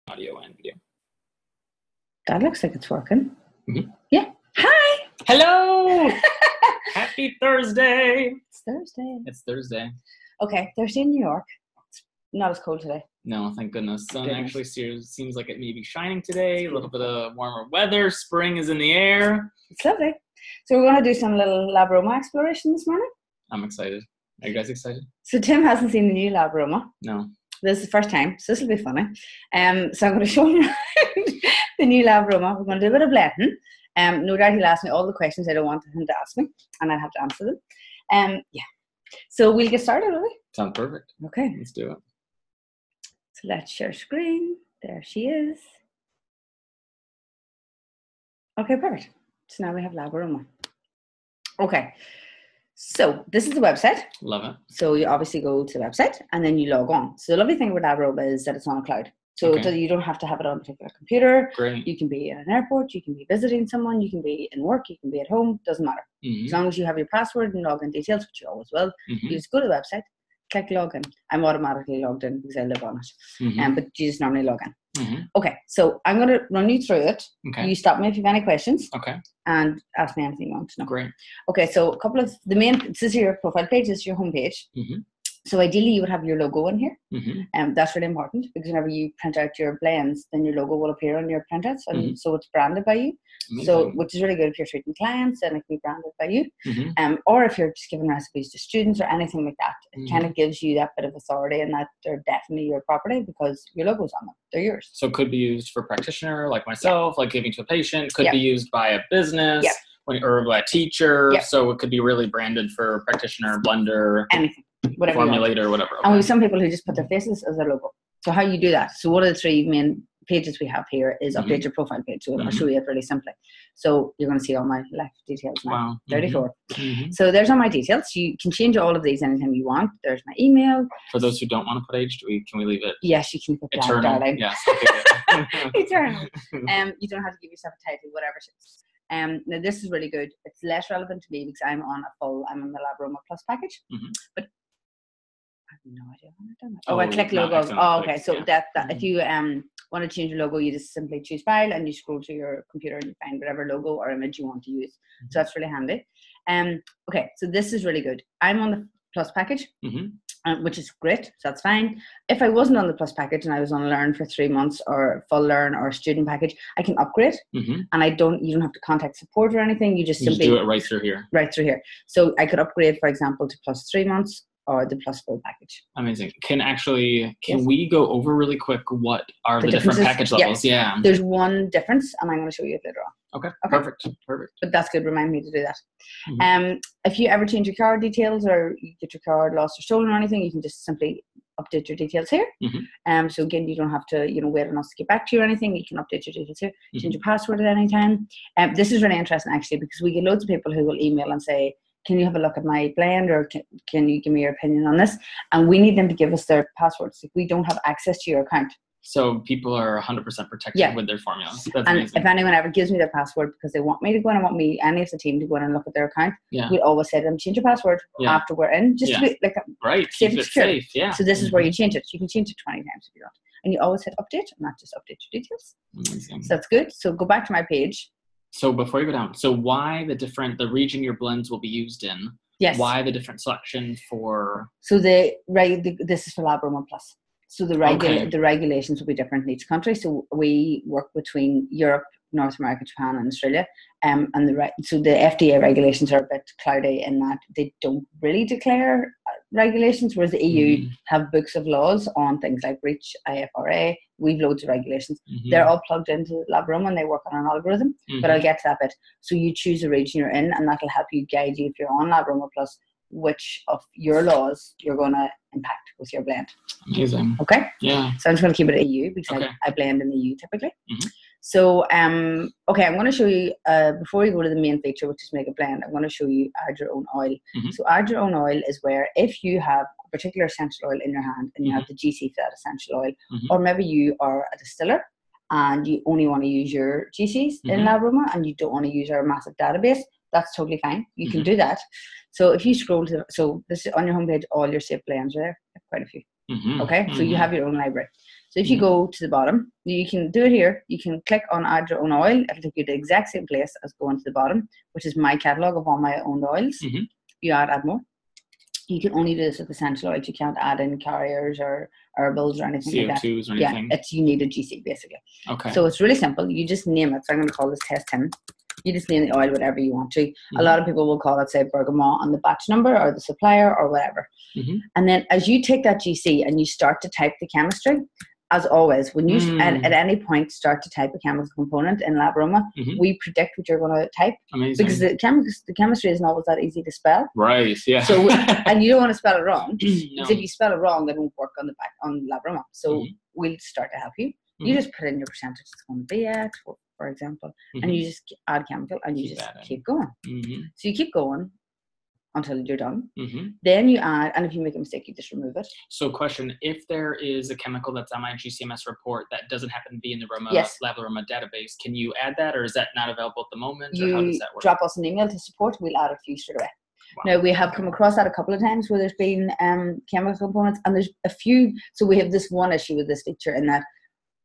audio and video. That looks like it's working. Mm-hmm. Yeah. Hi. Hello. Happy Thursday. It's Thursday. It's Thursday. Okay, Thursday in New York. It's not as cold today. No, thank goodness. Sun actually seems like it may be shining today. A little bit of warmer weather. Spring is in the air. It's lovely. So we're going to do some little LabAroma exploration this morning. I'm excited. Are you guys excited? So Tim hasn't seen the new LabAroma. No. This is the first time, so this will be funny. So I'm going to show him the new LabAroma. We're going to do a bit of blending. No doubt he'll ask me all the questions I don't want him to ask me, and I'll have to answer them. Yeah. So we'll get started, will we? Sounds perfect. Okay. Let's do it. So let's share screen. There she is. Okay, perfect. So now we have LabAroma. Okay. So this is the website. Love it. So you obviously go to the website and then you log on. So the lovely thing with LabAroma is that it's on a cloud. So you don't have to have it on a particular computer. Great. You can be at an airport, you can be visiting someone, you can be in work, you can be at home, doesn't matter. Mm-hmm. As long as you have your password and login details, which you always will, you just go to the website, click login. I'm automatically logged in because I live on it. But you just normally log in. Okay, so I'm going to run you through it. Okay. You stop me if you have any questions. Okay. And ask me anything you want to know. Great. Okay, so a couple of the main, this is your profile page, this is your home page. So ideally you would have your logo in here. That's really important because whenever you print out your blends, then your logo will appear on your printouts, and so it's branded by you. Amazing. So which is really good if you're treating clients, and it can be branded by you. Or if you're just giving recipes to students or anything like that, it kind of gives you that bit of authority and that they're definitely your property because your logo's on them. They're yours. So it could be used for practitioner like myself, like giving to a patient. Could be used by a business. Or by a teacher, so it could be really branded for practitioner, blender, anything, whatever, formulator, whatever. And we have some people who just put their faces as their logo. So how you do that? So one of the three main pages we have here is update your profile page. So I'll show you it really simply. So you're going to see all my life details now. Wow. 34. So there's all my details. You can change all of these anytime you want. There's my email. For those who don't want to put age, can we leave it? Yes, you can put that, eternal. Darling. Yes. Eternal. You don't have to give yourself a title, whatever it is. Now this is really good. It's less relevant to me because I'm on the LabAroma Plus package. But I have no idea when I've done that. I click logos. Okay. So that if you want to change your logo, you just simply choose file and you scroll to your computer and you find whatever logo or image you want to use. So that's really handy. Okay, so this is really good. I'm on the Plus package. Which is great, so that's fine. If I wasn't on the Plus package and I was on Learn for 3 months or full Learn or student package, I can upgrade, and you don't have to contact support or anything. You just simply do it right through here. Right through here. So I could upgrade, for example, to Plus 3 months or the Plus full package. Amazing. Can we go over really quick what are the different package levels? Yeah. There's one difference, and I'm going to show you it later on. Okay. Perfect. But that's good. Remind me to do that. If you ever change your card details or you get your card lost or stolen or anything, you can just simply update your details here. So again, you don't have to wait on us to get back to you or anything. You can update your details here. Change your password at any time. This is really interesting actually because we get loads of people who will email and say, can you have a look at my blend or can you give me your opinion on this? And we need them to give us their passwords. If we don't have access to your account. So people are 100% protected with their formulas. That's amazing. If anyone ever gives me their password because they want me to go in and want any of the team to go in and look at their account, we always say to them, change your password after we're in, just to be like safe and secure. Safe. Yeah. So this is where you change it. You can change it 20 times if you want. And you always hit update and that just update your details. Amazing. So that's good. So go back to my page. So before you go down, so why the region your blends will be used in? Yes. Why the different selection for? So this is for LabAroma Plus. So the regulations will be different in each country. So we work between Europe, North America, Japan, and Australia. So the FDA regulations are a bit cloudy in that they don't really declare regulations, whereas the EU have books of laws on things like REACH, IFRA. We've loads of regulations. They're all plugged into LabAroma and they work on an algorithm. But I'll get to that bit. So you choose the region you're in, and that'll help you guide you if you're on LabAroma Plus, which of your laws you're going to impact with your blend. Amazing. Okay? Yeah. So I'm just going to keep it at EU because I blend in the EU typically. So, okay, I'm going to show you, before we go to the main feature, which is make a blend, I'm going to show you add your own oil. So add your own oil is where if you have a particular essential oil in your hand and you have the GC for that essential oil, or maybe you are a distiller and you only want to use your GCs in LabAroma and you don't want to use our massive database, that's totally fine. You can do that. So if you scroll to, so this is on your homepage, all your saved blends are there, quite a few. Okay, so you have your own library. So if you go to the bottom, you can do it here. You can click on add your own oil. It'll take you to the exact same place as going to the bottom, which is my catalogue of all my owned oils. You add more. You can only do this with essential oils. You can't add in carriers or herbals or anything like that. CO2s or anything. Yeah, you need a GC basically. Okay. So it's really simple. You just name it. So I'm going to call this test 10. You just name the oil whatever you want to. A lot of people will call it, say, bergamot on the batch number or the supplier or whatever. And then as you take that GC and you start to type the chemistry, as always, when you at any point start to type a chemical component in LabAroma, we predict what you're going to type. Amazing. Because the chemistry isn't always that easy to spell. Right, yeah. So and you don't want to spell it wrong. Because if you spell it wrong, that won't work on LabAroma. So we'll start to help you. You just put in your percentage it's going to be at, for example, and you just add chemical and you just keep going. So you keep going until you're done. Then you add, and if you make a mistake, you just remove it. So question, if there is a chemical that's on my GCMS report that doesn't happen to be in the LabAroma database, can you add that, or is that not available at the moment? Or how does that work? Drop us an email to support, we'll add it for you straight away. Wow. Now, we have come across that a couple of times where there's been chemical components, and there's a few, so we have this one issue with this feature in that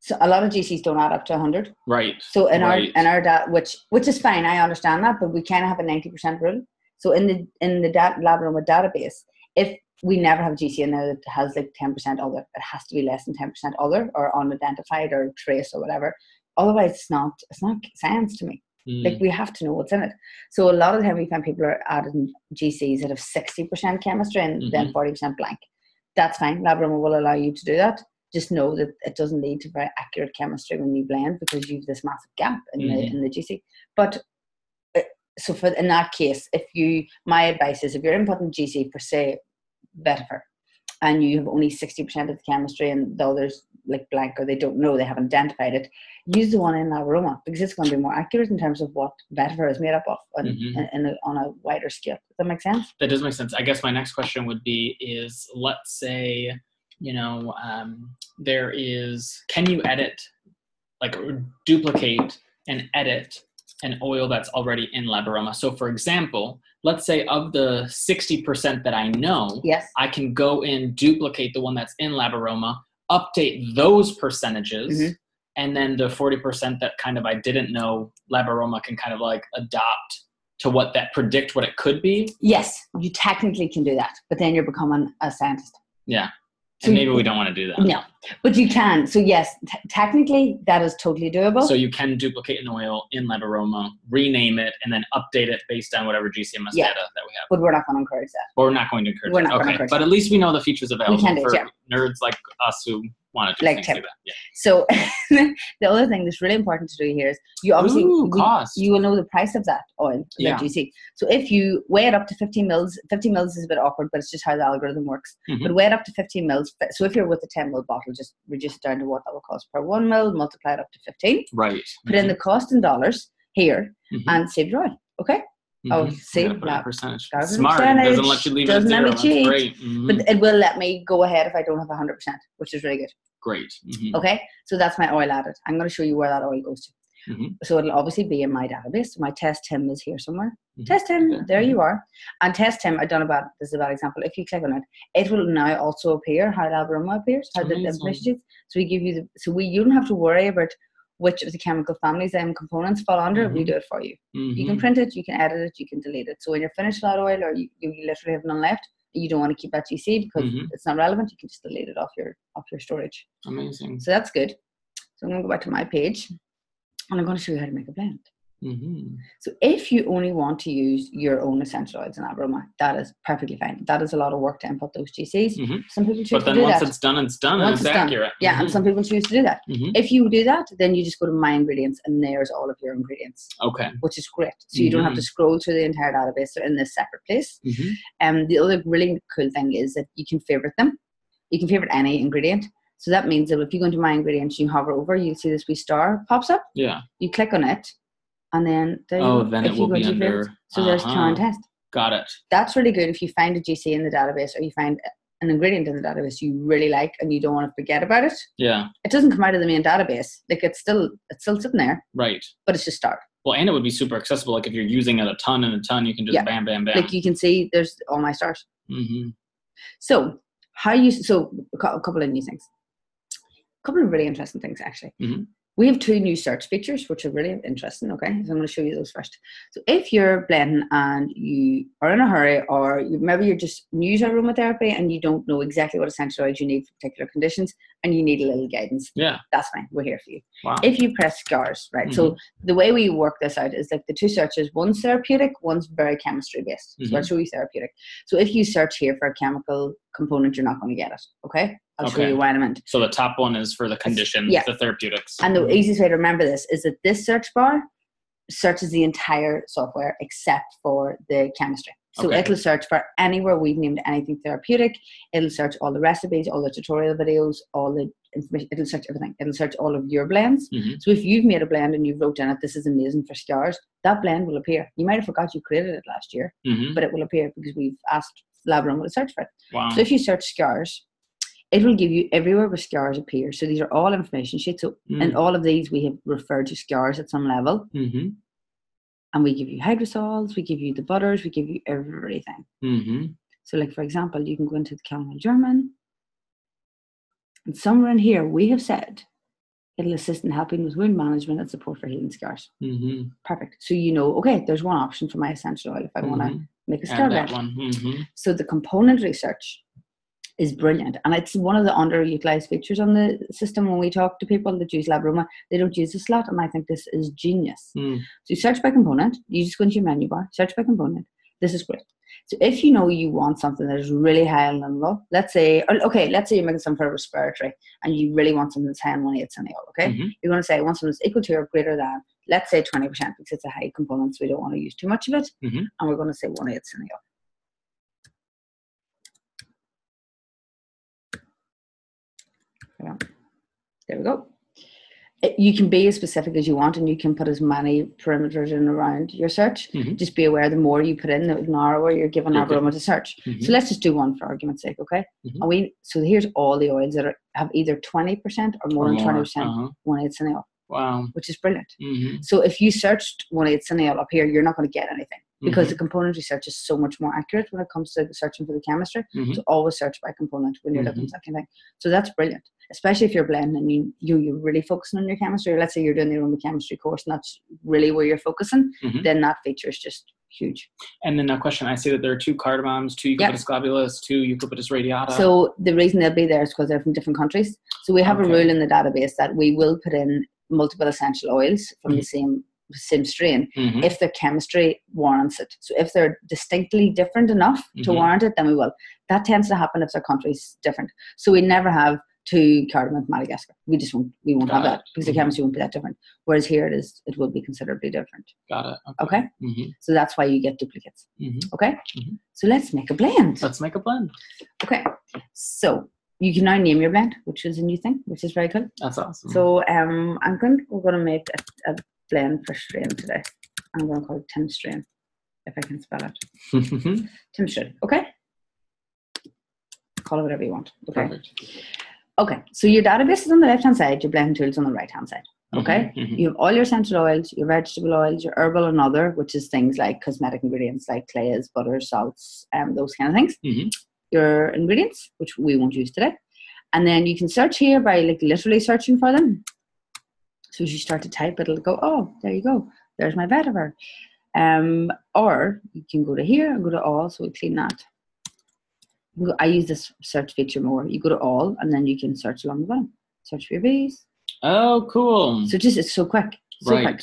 so a lot of GCs don't add up to 100. Right. So in our data, which is fine, I understand that, but we kind of have a 90% rule. So in the LabAroma database, if we never have a GC in there that has like 10% other, it has to be less than 10% other or unidentified or trace or whatever. Otherwise, it's not science to me. Like we have to know what's in it. So a lot of the time we find people are adding GCs that have 60% chemistry and then 40% blank. That's fine. LabAroma will allow you to do that. Just know that it doesn't lead to very accurate chemistry when you blend because you have this massive gap in the GC. But so in that case, my advice is if you're inputting GC for say vetiver and you have only 60% of the chemistry and the others like blank or they don't know, they haven't identified it, use the one in LabAroma because it's going to be more accurate in terms of what vetiver is made up of on a wider scale. Does that make sense? That does make sense. I guess my next question would be is, let's say, can you edit, like duplicate and edit an oil that's already in LabAroma? So for example, let's say of the 60% that I know, I can go in, duplicate the one that's in LabAroma, update those percentages, and then the 40% that kind of I didn't know, LabAroma can kind of like adopt to predict what it could be? Yes, you technically can do that, but then you're becoming a scientist. Yeah. And maybe we don't want to do that. No, but you can. So yes, technically that is totally doable. So you can duplicate an oil in LabAroma, rename it, and then update it based on whatever GCMS data that we have. But we're not going to encourage that. Or we're not going to encourage that. But at least we know the features available for nerds like us who want to do things like that. Yeah. So the other thing that's really important to do here is you obviously you will know the price of that oil, that GC. So if you weigh it up to 15 mils, 15 mils is a bit awkward, but it's just how the algorithm works. But weigh it up to 15 mils. So if you're with a 10 mil bottle, just reduce it down to what that will cost per 1 mil, multiply it up to 15. Right. Put in the cost in dollars here and save your oil. Okay? Oh, save that percentage. Smart. It doesn't let you leave it at zero. That's great. But it will let me go ahead if I don't have 100%, which is really good. Great. Okay, so that's my oil added. I'm going to show you where that oil goes to. So it'll obviously be in my database. So my test him is here somewhere. Test him, there you are. And test him, this is a bad example. If you click on it, it will now also appear how LabAroma appears, how the information is. So we give you you don't have to worry about which of the chemical families and components fall under. We do it for you. You can print it, you can edit it, you can delete it. So when you're finished with that oil, or you literally have none left, you don't want to keep that GC because it's not relevant, you can just delete it off your storage. Amazing. So that's good. So I'm going to go back to my page and I'm going to show you how to make a blend. So if you only want to use your own essential oils in LabAroma, that is perfectly fine. That is a lot of work to input those GCs. Some people choose to do that. But then once it's done, and it's accurate. Yeah, and some people choose to do that. If you do that, then you just go to My Ingredients and there's all of your ingredients. Okay. Which is great. So you don't have to scroll through the entire database. They're in this separate place. The other really cool thing is that you can favorite them. You can favorite any ingredient. So that means that if you go into My Ingredients, you hover over, you'll see this wee star pops up. Yeah. You click on it. And then then it will be under. So there's current test. Got it. That's really good if you find a GC in the database or you find an ingredient in the database you really like and you don't want to forget about it. Yeah. It doesn't come out of the main database. Like it's still sitting there. Right. But it's just start. Well, and it would be super accessible. Like if you're using it a ton, you can just bam, bam, bam. Like you can see there's all my stars. So a couple of new things. couple of really interesting things, actually. Mm-hmm. We have 2 new search features, which are really interesting, okay? So I'm going to show you those first. So if you're blending and you are in a hurry, or maybe you're just new to aromatherapy and you don't know exactly what essential oils you need for particular conditions and you need a little guidance, that's fine. We're here for you. Wow. If you press scars, right? Mm-hmm. So the way we work this out is like the 2 searches, one's therapeutic, one's very chemistry-based. Mm-hmm. So I'll show you therapeutic. So if you search here for a chemical component, you're not going to get it, okay? I'll show you why in a minute. So the top one is for the condition, the therapeutics. And the easiest way to remember this is that this search bar searches the entire software except for the chemistry. So it'll search for anywhere we've named anything therapeutic. It'll search all the recipes, all the tutorial videos, all the information. It'll search everything. It'll search all of your blends. Mm-hmm. So if you've made a blend and you've wrote in it, this is amazing for scars, that blend will appear. You might have forgot you created it last year, but it will appear because we've asked LabAroma to search for it. Wow. So if you search scars, it will give you everywhere where scars appear. So these are all information sheets. So in all of these, we have referred to scars at some level. Mm-hmm. And we give you hydrosols, we give you the butters, we give you everything. Mm-hmm. So like, for example, you can go into the Colleen German. And somewhere in here, we have said it'll assist in helping with wound management and support for healing scars. Mm-hmm. Perfect. So you know, okay, there's one option for my essential oil if I want to make a scar blend. Mm-hmm. So the component research is brilliant, and it's one of the underutilized features on the system. When we talk to people that use LabAroma, they don't use this a lot, and I think this is genius. So you search by component, you just go into your menu bar, search by component. This is great. So if you know you want something that is really high in level, let's say you're making something for respiratory and you really want something that's high in 1/8 cineol, okay? Mm-hmm. You're going to say I want something that's equal to or greater than, let's say 20%, because it's a high component, so we don't want to use too much of it. Mm-hmm. And we're going to say 1/8 cineol. There we go. You can be as specific as you want, and you can put as many parameters in around your search. Mm-hmm. Just be aware the more you put in, the narrower you're giving LabAroma to search. Mm-hmm. So let's just do one for argument's sake, okay? Mm-hmm. And so here's all the oils that have either 20% or more than 20% 1/8 cineol. Wow. Which is brilliant. Mm-hmm. So if you searched 1/8 cineol up here, you're not going to get anything, because the component research is so much more accurate when it comes to searching for the chemistry. So always search by component when you're looking at that kind of thing. So that's brilliant, especially if you're blending and you're really focusing on your chemistry. Or let's say you're doing the aroma chemistry course and that's really where you're focusing, then that feature is just huge. And then a question, I see that there are 2 cardamoms, 2 eucalyptus globulus, 2 eucalyptus radiata. So the reason they'll be there is because they're from different countries. So we have a rule in the database that we will put in multiple essential oils from the same strain if their chemistry warrants it. So if they're distinctly different enough to warrant it, then we will. That tends to happen if their country's different. So we never have 2 cardamom from Madagascar. We won't have that because the chemistry won't be that different. Whereas here it will be considerably different. Got it. Okay? So that's why you get duplicates. Okay? So let's make a blend. Okay. So you can now name your blend, which is a new thing, which is very cool. That's awesome. So we're going to make a blend for strain today. I'm going to call it Tim Strain, if I can spell it. Tim Strain. Okay? Call it whatever you want. Okay. Perfect. Okay, so your database is on the left-hand side, your blend tool is on the right-hand side. Okay? You have all your essential oils, your vegetable oils, your herbal and other, which is things like cosmetic ingredients like clays, butters, salts, those kind of things. Your ingredients, which we won't use today. And then you can search here by literally searching for them. So as you start to type, it'll go, oh, there you go. There's my vetiver. Or you can go to here and go to all, so we clean that. I use this search feature more. You go to all, and then you can search along the bottom. Search for your bees. Oh, cool. So it's so quick. Right.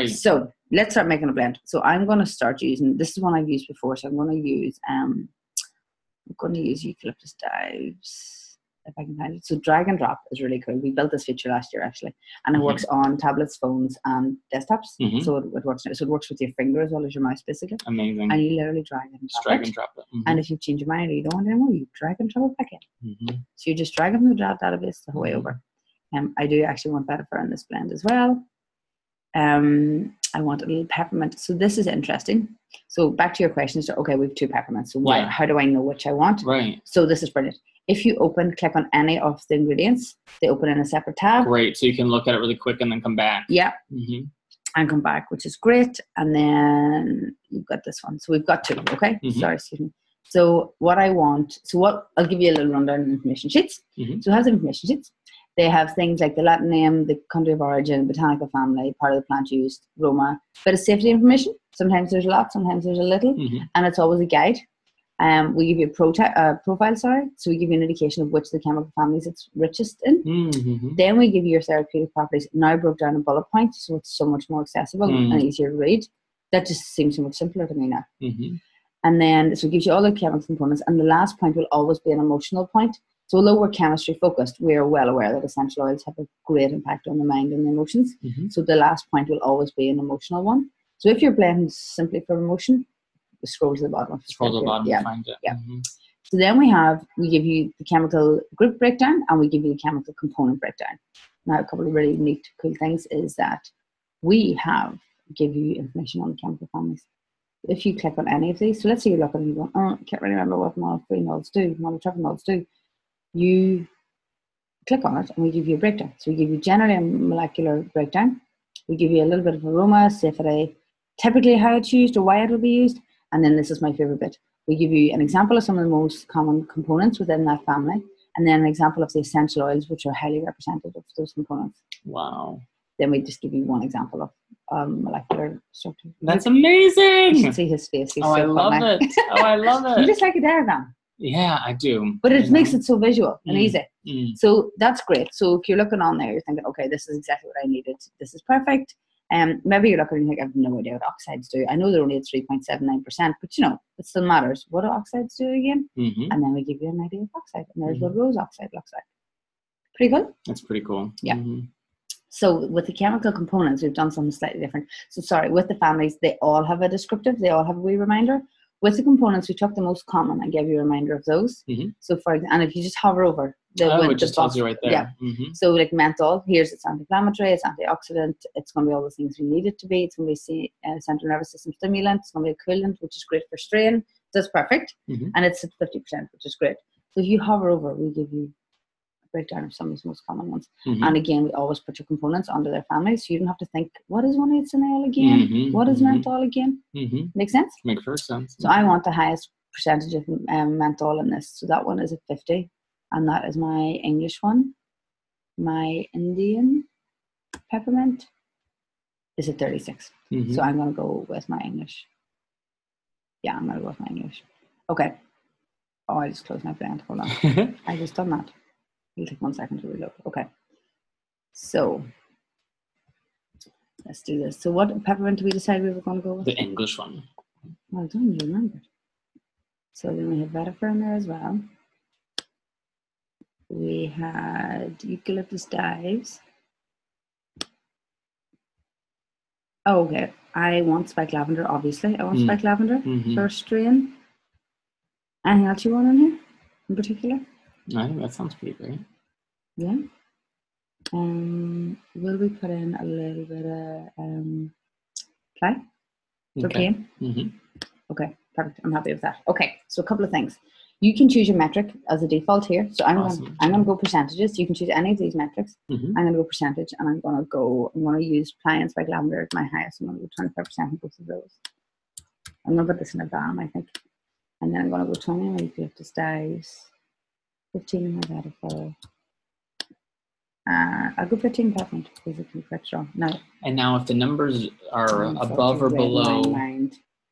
So let's start making a blend. So I'm going to start using, this is one I've used before, so I'm going to use eucalyptus dives, if I can find it. So drag and drop is really cool. We built this feature last year, actually, and it works on tablets, phones, and desktops. So it works. So it works with your finger as well as your mouse, basically. Amazing. And you literally drag and drop it. And if you change your mind or you don't want it anymore, you drag and drop it back in. So you just drag it from the database the whole way over. I do actually want vetiver in this blend as well. I want a little peppermint. So this is interesting. So back to your question. So okay, we have 2 peppermints. So how do I know which I want? Right. So this is brilliant. If you click on any of the ingredients, they open in a separate tab. Great. So you can look at it really quick and then come back. Yeah. And come back, which is great. And then you've got this one. So we've got 2. Okay. Sorry, excuse me. So I'll give you a little rundown of information sheets. So it has information sheets. They have things like the Latin name, the country of origin, botanical family, part of the plant used, aroma, bit of safety information. Sometimes there's a lot, sometimes there's a little, and it's always a guide. We give you a profile, so we give you an indication of which of the chemical families it's richest in. Then we give you your therapeutic properties, now broke down in bullet points, so it's so much more accessible and easier to read. That just seems so much simpler to me now. And then, so it gives you all the chemical components, and the last point will always be an emotional point. So although we're chemistry focused, we are well aware that essential oils have a great impact on the mind and the emotions. So the last point will always be an emotional one. So if you're blending simply for emotion, scroll to the bottom. Scroll to the bottom and find it. Yeah. So then we give you the chemical group breakdown, and we give you the chemical component breakdown. Now, a couple of really neat, cool things is that we give you information on the chemical families. If you click on any of these, so let's say you're looking and you go, I can't really remember what monophenols do, monotriphenols do. You click on it and we give you a breakdown. So we give you generally a molecular breakdown. We give you a little bit of aroma, safety, typically how it's used or why it will be used. And then this is my favorite bit. We give you an example of some of the most common components within that family, and then an example of the essential oils, which are highly representative of those components. Wow. Then we just give you one example of molecular structure. That's amazing. You should see his face. He's so I love funny. it. Oh, I love it. You just like a diagram. Yeah, I do. But it makes it so visual and easy. So that's great. So if you're looking on there, you're thinking, okay, this is exactly what I needed. This is perfect. Maybe you're looking and you think, I have no idea what oxides do. I know they're only at 3.79%, but it still matters. What do oxides do again? And then we give you an idea of oxide. And there's what rose oxide looks like. Pretty good? That's pretty cool. Yeah. So with the chemical components, we've done something slightly different. So sorry, with the families, they all have a descriptive. They all have a wee reminder. With the components, we took the most common and gave you a reminder of those. So and if you just hover over it just tells you right there. Yeah. So like menthol, here's it's anti-inflammatory, it's antioxidant, it's going to be all the things we need it to be. It's going to be central nervous system stimulant, it's going to be a coolant, which is great for strain. So that's perfect. And it's at 50%, which is great. So if you hover over, we give you a breakdown of some of the most common ones. And again, we always put your components under their family, so you don't have to think, what is 1,8-cineol again? What is menthol again? Make sense? Makes perfect sense. So I want the highest percentage of menthol in this. So that one is at 50. And that is my English one. My Indian peppermint is at 36. So I'm going to go with my English. Yeah, I'm going to go with my English. Okay. Oh, I just closed my blend. Hold on. I just done that. It'll take 1 second to reload. Okay. So let's do this. So what peppermint did we decide we were going to go with? The English one. Well done, you remembered. So then we have vetiver in there as well. We had eucalyptus dives. Oh, okay. I want spike lavender, obviously. I want spike lavender, first strain. Anything else you want in here in particular? I think that sounds pretty great. Yeah. Will we put in a little bit of play? Okay. Okay, perfect. I'm happy with that. Okay, so a couple of things. You can choose your metric as a default here. So I'm going to go percentages. You can choose any of these metrics. I'm going to go percentage, and I'm going to use Ply and Spike Lavender as my highest. I'm going to go 25% in both of those. I'm going to put this in a BAM, I think. And then I'm going to go 20 eucalyptus dives, 15 vetiver. I'll go 15 peppermint because it can be quite strong. Now if the numbers are above or below.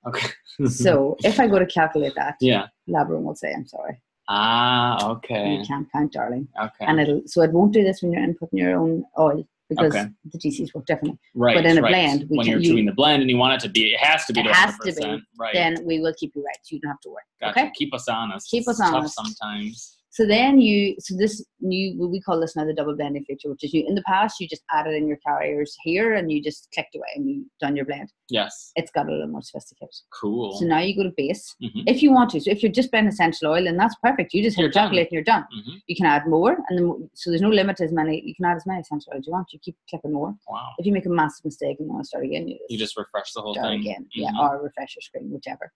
Okay. So if I go to calculate that, yeah, LabAroma will say, I'm sorry. Okay. You can't count, darling. Okay. And it won't do this when you're inputting your own oil because the GCs work differently. Right. But in a blend, when you're doing the blend and you want it to be, it has to be 100%. Right. Then we will keep you right. So you don't have to worry. Gotcha. Okay. Keep us honest. Keep us honest. Tough sometimes. So then we call this now the double blending feature, which is in the past, you just added in your carriers here and you just clicked away and you done your blend. Yes. It's got a little more sophisticated. Cool. So now you go to base if you want to. So if you're just blending essential oil, then that's perfect. You just hit calculate and you're done. You can add more, and so there's no limit to as many. You can add as many essential oils you want. You keep clicking more. Wow. If you make a massive mistake and you want to start again, you just refresh the whole thing again. Yeah, or refresh your screen, whichever.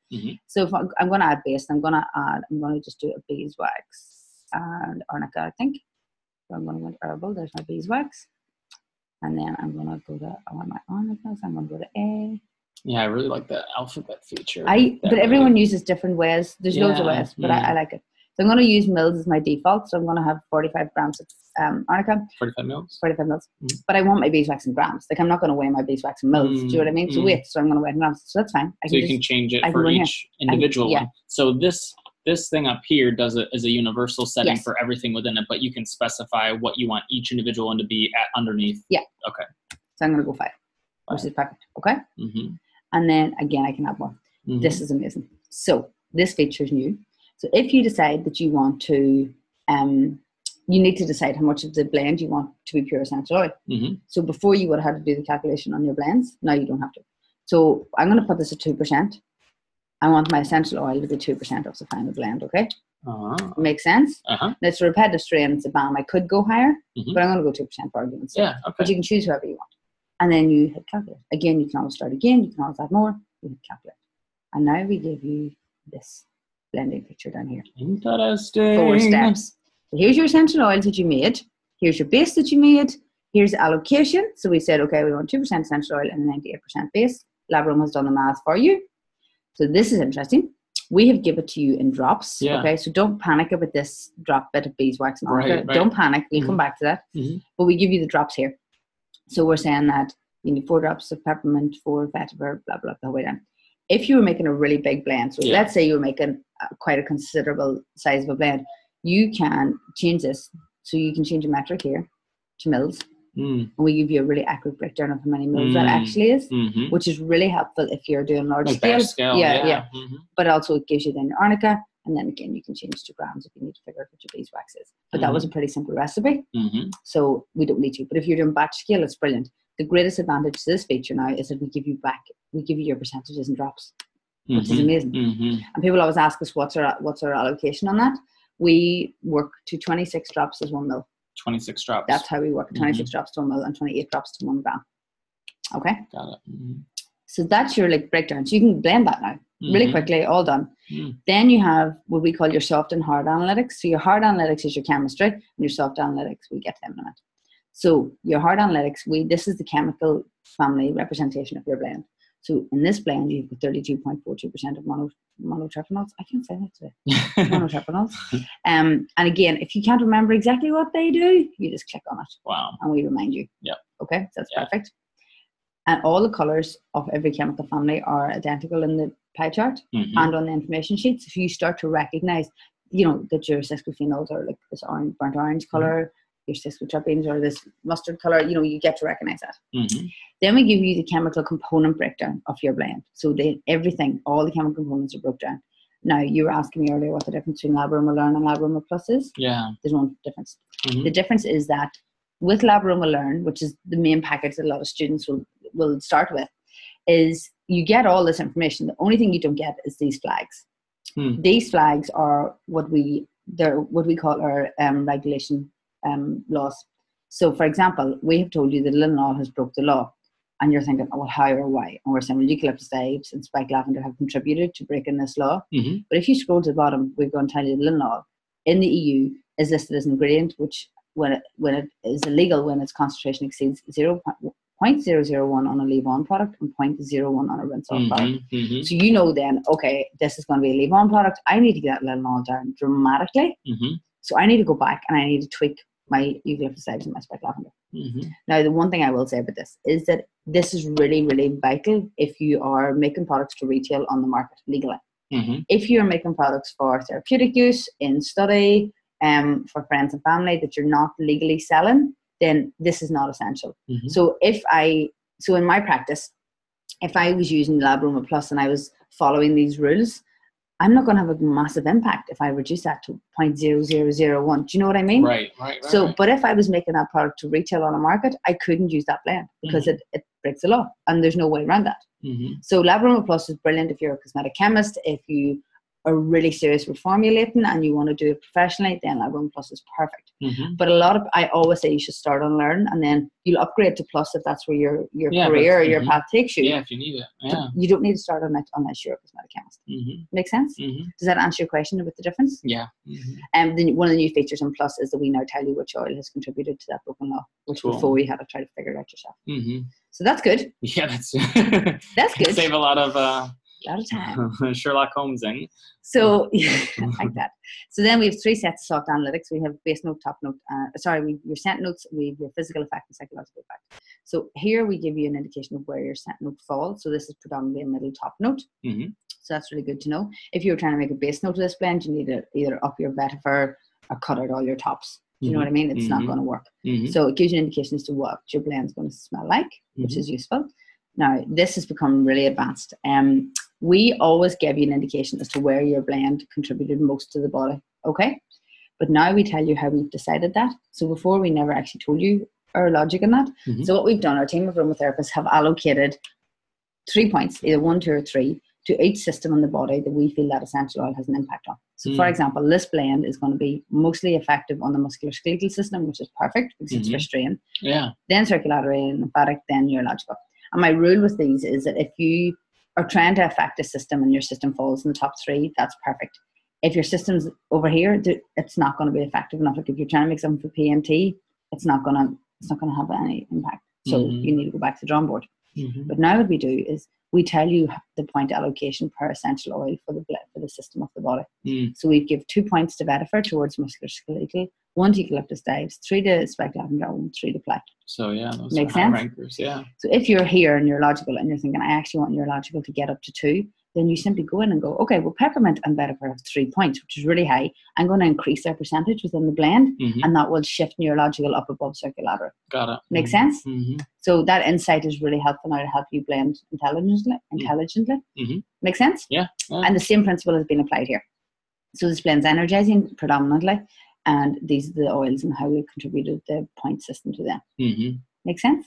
So if I'm going to add base, I'm going to just do a beeswax and arnica, I think. So I'm going to go to herbal. There's my beeswax. And then I'm going to go to my arnica. I'm going to go to A. Yeah, I really like the alphabet feature. But everyone uses different ways. There's loads of ways, but I like it. So I'm going to use mils as my default. So I'm going to have 45 grams of arnica. 45 mils? 45 mils. But I want my beeswax in grams. Like I'm not going to weigh my beeswax in mils. Do you know what I mean? So I'm going to weigh it in grams. So that's fine. So you can change it for each individual one. So this thing up here does it as a universal setting for everything within it, but you can specify what you want each individual one to be at underneath. Yeah. Okay. So I'm going to go 5, which is perfect. Okay. And then again, I can add more. This is amazing. So this feature is new. So if you decide that you want to, you need to decide how much of the blend you want to be pure essential oil. So before you would have had to do the calculation on your blends. Now you don't have to. So I'm going to put this at 2%. I want my essential oil to be 2% of the final blend. Okay. Makes sense. Now it's a repetitive strain. It's a balm. I could go higher, but I'm going to go 2% for argument's sake. Yeah. Okay. But you can choose whoever you want. And then you hit calculate. Again, you can always start again. You can always add more. You hit calculate. And now we give you this blending picture down here. Interesting. 4 steps. So here's your essential oils that you made. Here's your base that you made. Here's the allocation. So we said, okay, we want 2% essential oil and 98% base. LabAroma has done the math for you. So this is interesting. We have given it to you in drops. Yeah. Okay, so don't panic about this drop bit of beeswax and arnica. Right. Don't panic. We'll come back to that. But we give you the drops here. So we're saying that you need 4 drops of peppermint, 4 vetiver, blah, blah, the whole way down. If you were making a really big blend, so let's say you were making quite a considerable size of a blend, you can change this. So you can change your metric here to mils. And we give you a really accurate breakdown of how many mils that actually is, which is really helpful if you're doing large scale. Yeah. But also it gives you then your arnica, and then again you can change to grams if you need to figure out what your beeswax is. But that was a pretty simple recipe, so we don't need to. But if you're doing batch scale, it's brilliant. The greatest advantage to this feature now is that we give you your percentages and drops, which is amazing. And people always ask us what's our allocation on that. We work to 26 drops as 1 mil. 26 drops. That's how we work. 26 drops to 1 mil and 28 drops to 1 gram. Okay. Got it. So that's your breakdown. So you can blend that now really quickly, all done. Then you have what we call your soft and hard analytics. So your hard analytics is your chemistry, and your soft analytics, we get to them in a minute. So your hard analytics, this is the chemical family representation of your blend. So in this blend, you've got 32.42% of monoterpenols. I can't say that today. Monoterpenols. And again, if you can't remember exactly what they do, you just click on it. Wow. And we remind you. Yep. Okay, so that's perfect. And all the colors of every chemical family are identical in the pie chart and on the information sheets. If you start to recognize, that your sesquifenols are like this burnt orange color, your sesquiterpenes or this mustard color, you get to recognize that. Then we give you the chemical component breakdown of your blend. So all the chemical components are broken down. Now, you were asking me earlier what the difference between LabAroma Learn and LabAroma Plus is. Yeah. There's one difference. The difference is that with LabAroma Learn, which is the main package that a lot of students will start with, is you get all this information. The only thing you don't get is these flags. These flags are what we call our regulation laws. So, for example, we have told you that linalool has broke the law, and you're thinking, oh, well, how or why? And we're saying, well, eucalyptus vibes and spike lavender have contributed to breaking this law. But if you scroll to the bottom, we're going to tell you linalool in the EU is listed as an ingredient, which when it is illegal when its concentration exceeds 0.001 on a leave-on product and 0.01 on a rinse-off product. So then, okay, this is going to be a leave-on product. I need to get that linalool down dramatically. So I need to go back and I need to tweak my eucalyptus vibes and my spike lavender. Now, the one thing I will say about this is that this is really, really vital if you are making products to retail on the market legally. If you're making products for therapeutic use, in study, for friends and family that you're not legally selling, then this is not essential. So in my practice, if I was using LabAroma Plus and I was following these rules, I'm not going to have a massive impact if I reduce that to 0.0001. Do you know what I mean? Right. But if I was making that product to retail on a market, I couldn't use that blend because it breaks the law and there's no way around that. So LabAroma Plus is brilliant if you're a cosmetic chemist. If you are really serious with formulating and you want to do it professionally, then LabAroma Plus is perfect. But I always say you should start on Learn and then you'll upgrade to Plus if that's where your career or your path takes you. Yeah, if you need it. Yeah. You don't need to start on it unless you're a cosmetic chemist. Make sense? Does that answer your question about the difference? Yeah. And then one of the new features in Plus is that we now tell you which oil has contributed to that broken law, which before you had to try to figure it out yourself. So that's good. Yeah, that's good. Save a lot of A lot of time. Sherlock Holmesing. So, like that. So then we have 3 sets of soft analytics. We have base note, top note. We have your scent notes, we have your physical effect and psychological effect. So here we give you an indication of where your scent note falls. So this is predominantly a middle top note. Mm-hmm. So that's really good to know. If you're trying to make a base note of this blend, you need to either up your vetiver or cut out all your tops. Do you know what I mean? It's not going to work. So it gives you an indication as to what your blend's going to smell like, which is useful. Now, this has become really advanced. We always give you an indication as to where your blend contributed most to the body, okay? But now we tell you how we've decided that. So before, we never actually told you our logic in that. So what we've done, our team of aromatherapists have allocated 3 points, either 1, 2, or 3, to each system in the body that we feel that essential oil has an impact on. So for example, this blend is going to be mostly effective on the musculoskeletal system, which is perfect because it's for strain. Yeah. Then circulatory and lymphatic, then neurological. And my rule with these is that if you are trying to affect a system and your system falls in the top 3, that's perfect. If your system's over here, it's not going to be effective enough. Like if you're trying to make something for PMT, it's not going to have any impact. So you need to go back to the drawing board. But now what we do is we tell you the point allocation per essential oil for the system of the body. So we give 2 points to vetiver towards musculoskeletal, 1 to eucalyptus dives, 3 to spike lavender, and 3 to plaque. So yeah, those Makes are high sense? rankers. Yeah. So if you're here in neurological and you're thinking, I actually want neurological to get up to 2, then you simply go in and go, okay, well, peppermint and vetiver have 3 points, which is really high. I'm going to increase their percentage within the blend, and that will shift neurological up above circulatory. Got it. Make sense? So that insight is really helpful now to help you blend intelligently. Make sense? Yeah. And the same principle has been applied here. So this blend's energizing predominantly, and these are the oils and how we contributed the point system to them. Make sense?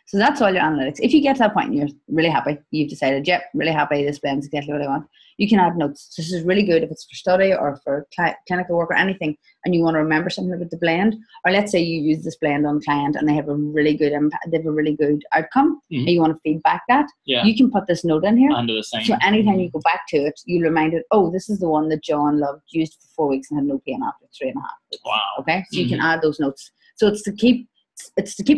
So that's all your analytics. If you get to that point and you're really happy, you've decided, yep, really happy, this blend's exactly what I want, you can add notes. This is really good if it's for study or for clinical work or anything, and you want to remember something about the blend. Or let's say you use this blend on a client and they have a really good impact, they have a really good outcome, and you want to feedback that. You can put this note in here. Under the same. So anytime you go back to it, you'll remind it, oh, this is the one that John loved, used for 4 weeks and had no pain after 3.5 weeks. Wow. Okay, so you can add those notes. So it's to keep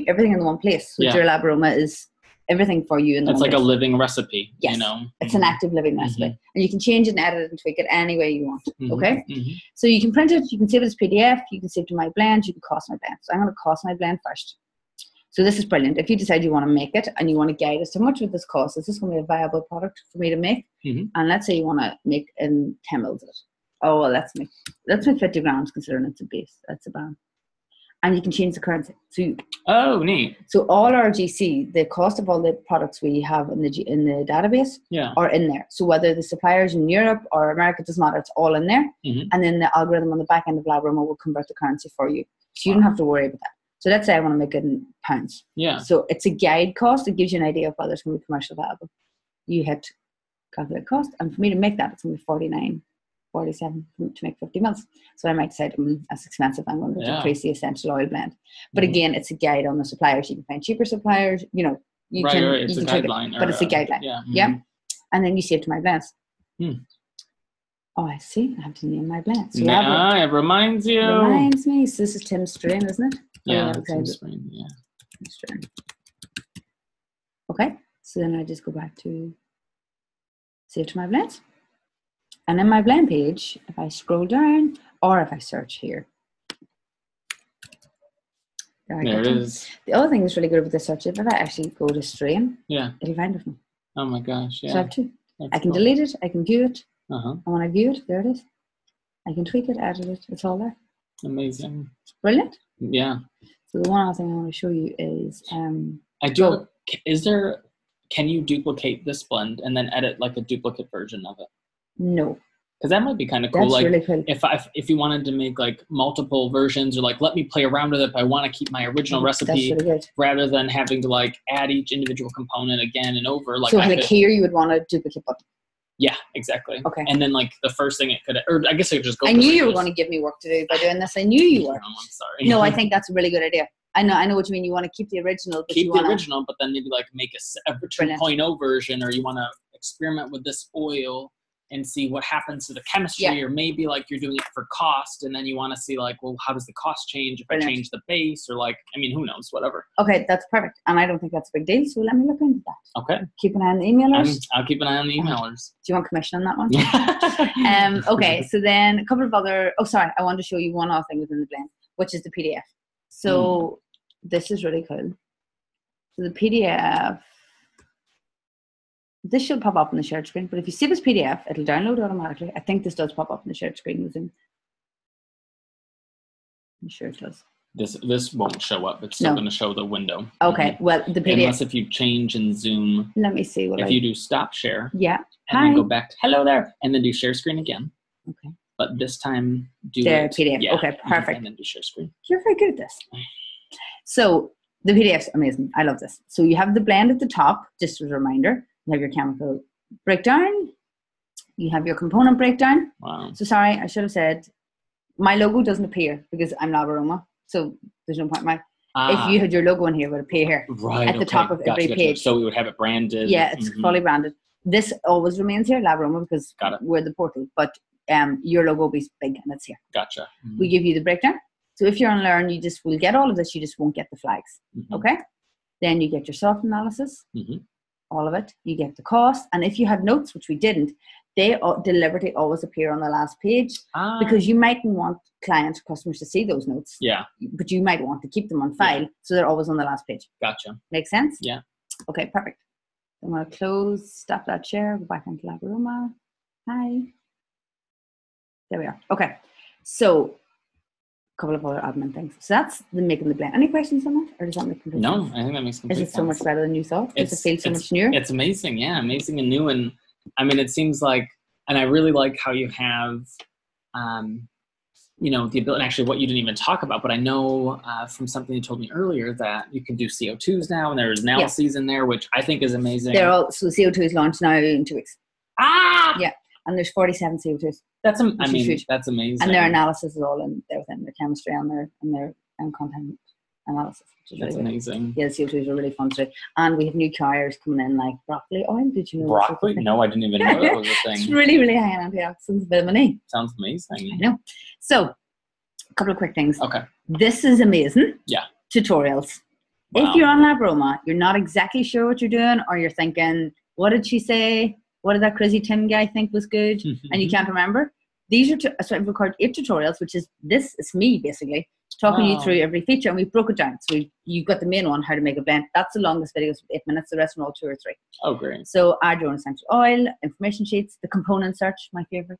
everything in the one place. So your LabAroma is everything for you in the It's one like place. a living recipe. Yes. You know? It's an active living recipe. And you can change it and edit it and tweak it any way you want. Okay? So you can print it, you can save it as PDF, you can save it to my blend, you can cost my blend. So I'm going to cost my blend first. So this is brilliant. If you decide you want to make it and you want to guide us how much would this cost, is this going to be a viable product for me to make? And let's say you want to make in 10 mils of it. Oh, well, let's make 50 grams considering it's a base. That's a band. And you can change the currency. So neat. So all our GC, the cost of all the products we have in the database are in there. So whether the suppliers in Europe or America, it doesn't matter, it's all in there. And then the algorithm on the back end of LabAroma will convert the currency for you. So you don't have to worry about that. So let's say I want to make it in pounds. So it's a guide cost. It gives you an idea of whether it's going to be commercial viable. You hit calculate cost. And for me to make that, it's going to be 47 to make 50 mils. So I might decide, that's expensive, I'm going to decrease the essential oil blend. But again, it's a guide on the suppliers. You can find cheaper suppliers, you know, you can it's a guideline. but it's a guideline. And then you save to my blends. Oh, I see. I have to name my blend. So it reminds you. Reminds me. So this is Tim's strain, isn't it? Tim's strain, strain. Okay. So then I just go back to save to my blends. And in my blend page, if I scroll down or if I search here, there it is. The other thing that's really good about this search is if I actually go to strain, it'll find it for me. Oh my gosh, So I have 2. I can delete it, I can view it, and when I view it, there it is. I can tweak it, edit it, it's all there. Amazing. Brilliant. Yeah. So the one other thing I want to show you is... Can you duplicate this blend and then edit like a duplicate version of it? No. Because that might be kind of cool. That's like really cool. If you wanted to make like multiple versions or like let me play around with it, but I want to keep my original recipe really rather than having to like add each individual component again and over. Like so here you would want a duplicate button. Yeah, exactly. Okay. And then like the first thing it could, or I guess it could just go. I knew you were going to give me work to do by doing this. I knew you were. No, I'm sorry. No, I think that's a really good idea. I know what you mean. You want to keep the original, but original, but then maybe like make a 2.0 version, or you want to experiment with this oil and see what happens to the chemistry, or maybe like you're doing it for cost, and then you want to see like, well, how does the cost change if I change the base, or like, I mean, who knows, whatever. Okay, that's perfect. And I don't think that's a big deal, so let me look into that. Okay. Keep an eye on the emailers. I'll keep an eye on the emailers. Do you want commission on that one? Okay, so then a couple of other, I wanted to show you one other thing within the blend, which is the PDF. So this is really cool. So the PDF, this should pop up on the shared screen, but if you save as PDF, it'll download automatically. I think this does pop up on the shared screen with Zoom. I'm sure it does. This won't show up. It's still going to show the window. Okay, well, the PDF. Unless if you change in Zoom. Let me see. If you do stop share. Yeah. And then go back to hello there, and then do share screen again. Okay. But this time do PDF. Yeah, okay, perfect. And then do share screen. You're very good at this. So the PDF's amazing. I love this. So you have the blend at the top, just as a reminder. You have your chemical breakdown. You have your component breakdown. Wow. So sorry, I should have said my logo doesn't appear because I'm LabAroma. So there's no point. If you had your logo in here, it would appear here at the top of every page. So we would have it branded. Yeah, it's fully branded. This always remains here, LabAroma, because we're the portal. But your logo will be big and it's here. Gotcha. We give you the breakdown. So if you're on Learn, you just will get all of this. You just won't get the flags. Okay? Then you get your soft analysis. All of it. You get the cost. And if you had notes, which we didn't, they deliberately always appear on the last page because you mightn't want clients or customers to see those notes. Yeah. But you might want to keep them on file, so they're always on the last page. Gotcha. Make sense? Yeah. Okay, perfect. I'm going to close, stop that share, go back into LabAroma. Hi. There we are. Okay. So a couple of other admin things. So that's the making the blend. Any questions on that? Or does that make complete sense? No, I think that makes complete sense. Is it so much better than you thought? Does it feel so much newer? It's amazing. Yeah, amazing and new. And I mean, it seems like, and I really like how you have, the ability, and actually what you didn't even talk about, but I know from something you told me earlier that you can do CO2s now, and there's analyses in there, which I think is amazing. So CO2 is launched now in 2 weeks. Yeah. And there's 47 CO2s. That's amazing. And their analysis is all in there within their chemistry and their content analysis. Which is That's really amazing. Yeah, the CO2s are really fun to do. And we have new carriers coming in like broccoli oil. Did you know? Broccoli? No, I didn't even know that was a thing. It's really, really high in antioxidants, vitamin E. Sounds amazing. I know. So, a couple of quick things. Okay. This is amazing. Yeah. Tutorials. Wow. If you're on LabAroma, you're not exactly sure what you're doing, or you're thinking, what did she say? What did that crazy Tim guy think was good? And you can't remember. These are, so I've recorded 8 tutorials, which is, this is me basically, talking you through every feature, and we broke it down. So you've got the main one, how to make a blend. That's the longest video, it's 8 minutes. The rest are all 2 or 3. Oh, great. So add your own essential oil, information sheets, the component search, my favorite.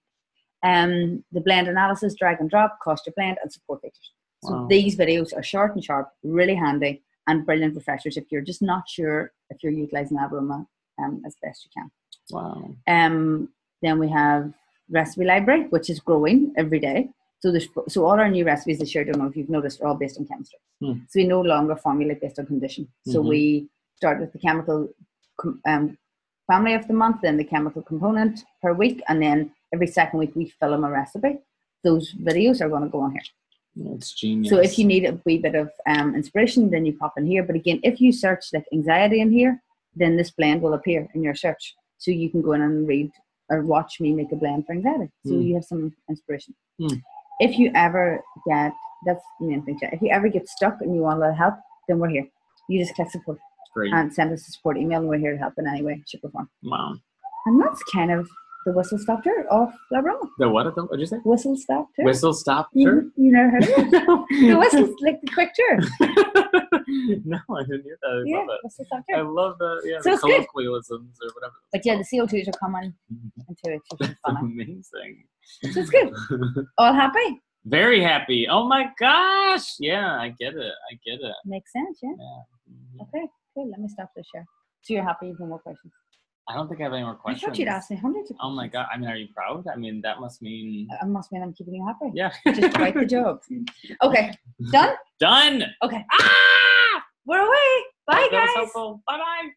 The blend analysis, drag and drop, cost your blend, and support features. So these videos are short and sharp, really handy, and brilliant refreshers if you're just not sure if you're utilizing LabAroma as best you can. Wow. Then we have recipe library, which is growing every day. So all our new recipes this year, I don't know if you've noticed, are all based on chemistry. So we no longer formulate based on condition. So we start with the chemical family of the month, then the chemical component per week, and then every second week we film a recipe. Those videos are going to go on here. That's genius. So if you need a wee bit of inspiration, then you pop in here. But again, if you search like anxiety in here, then this blend will appear in your search. So you can go in and read or watch me make a blend for anxiety. So you have some inspiration. If you ever get, that's the main thing, if you ever get stuck and you want a little help, then we're here. You just click support. Great. And send us a support email, and we're here to help in any way, shape, or form. Wow. And that's kind of the whistle stop tour of LabAroma. The what? What did you say? Whistle stop tour. Whistle stop tour? You never heard of it? No. The whistle's like the quick tour. No, I didn't hear that. I love it. Whistle stop tour. I love that. So the colloquialisms or whatever. But yeah, the CO2s are coming in 2 weeks. That's amazing. So it's good. All happy? Very happy. Oh my gosh. Yeah, I get it. Makes sense, yeah? Okay, cool. Let me stop this share. So you're happy? You have no more questions? I don't think I have any more questions. I thought you'd ask me hundreds of questions. Oh my god. I mean, are you proud? I mean, that must mean... It must mean I'm keeping you happy. Yeah. Just quite the job. Okay. Done? Done. Okay. Ah! We're away. Bye, guys. Bye-bye.